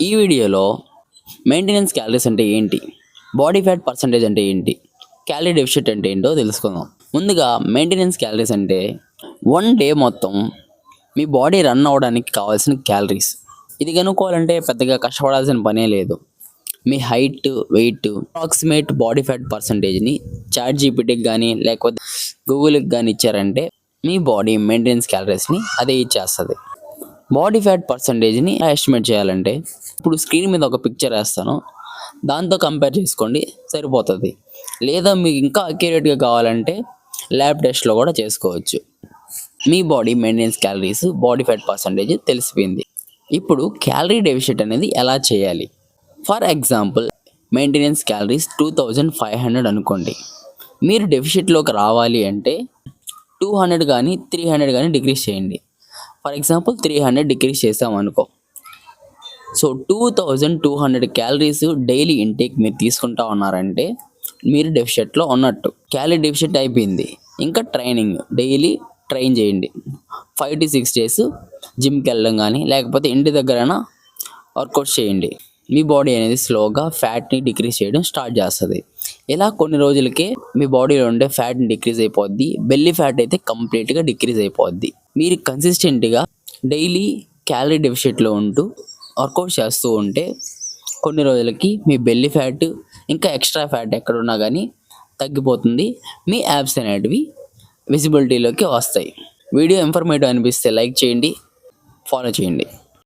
ఈ వీడియోలో maintenance calories అంటే ఏంటి, బాడీ ఫ్యాట్ పర్సంటేజ్ అంటే ఏంటి, క్యాలరీ డెఫిషిట్ అంటే ఏంటో తెలుసుకుందాం. ముందుగా మెయింటెనెన్స్ క్యాలరీస్ అంటే 1 డే మొత్తం మీ బాడీ రన్ అవ్వడానికి కావాల్సిన క్యాలరీస్. ఇది కనుక్కోవాలంటే పెద్దగా కష్టపడాల్సిన పనే లేదు. మీ height, weight, approximate body fat పర్సంటేజ్ని చాట్‌జీపీటీకి కానీ లేకపోతే గూగుల్కి కానీ ఇచ్చారంటే మీ బాడీ మెయింటెనెన్స్ క్యాలరీస్ని అదే ఇచ్చేస్తుంది. బాడీ ఫ్యాట్ పర్సంటేజ్ని ఎస్టిమేట్ చేయాలంటే ఇప్పుడు స్క్రీన్ మీద ఒక పిక్చర్ వేస్తాను, దాంతో కంపేర్ చేసుకోండి సరిపోతుంది. లేదా మీకు ఇంకా అక్యురేట్గా కావాలంటే ల్యాబ్ టెస్ట్లో కూడా చేసుకోవచ్చు. మీ body maintenance calories, body fat percentage తెలిసిపోయింది. ఇప్పుడు క్యాలరీ డెఫిషిట్ అనేది ఎలా చేయాలి? ఫర్ ఎగ్జాంపుల్ మెయింటెనెన్స్ క్యాలరీస్ 2500 అనుకోండి. మీరు డెఫిషిట్లోకి రావాలి అంటే 200 కానీ 300 కానీ డిక్రీస్ చేయండి. ఫర్ ఎగ్జాంపుల్ 300 డిక్రీస్ చేసామనుకో, సో 2200 క్యాలరీస్ డైలీ ఇంటేక్ మీరు తీసుకుంటా ఉన్నారంటే మీరు డెఫిషిట్లో ఉన్నట్టు. క్యాలరీ డెఫిషిట్ అయిపోయింది. ఇంకా ట్రైనింగ్, డైలీ ట్రైన్ చేయండి. 5 to 6 days జిమ్కి వెళ్ళడం కానీ లేకపోతే ఇంటి దగ్గరైనా వర్కౌట్ చేయండి. మీ బాడీ అనేది స్లోగా ఫ్యాట్ని డిక్రీజ్ చేయడం స్టార్ట్ చేస్తుంది. ఇలా కొన్ని రోజులకే మీ బాడీలో ఉండే ఫ్యాట్ని డిక్రీజ్ అయిపోద్ది. బెల్లీ ఫ్యాట్ అయితే కంప్లీట్గా డిక్రీజ్ అయిపోద్ది. మీరు కన్సిస్టెంట్గా డైలీ క్యాలరీ డెఫిషిట్లో ఉంటూ వర్కౌట్ చేస్తూ ఉంటే కొన్ని రోజులకి మీ బెల్లీ ఫ్యాట్ ఇంకా ఎక్స్ట్రా ఫ్యాట్ ఎక్కడున్నా కానీ తగ్గిపోతుంది. మీ యాబ్స్ అనేటివి విజిబిలిటీలోకి వస్తాయి. వీడియో ఇన్ఫర్మేటివ్ అనిపిస్తే లైక్ చేయండి, ఫాలో చేయండి.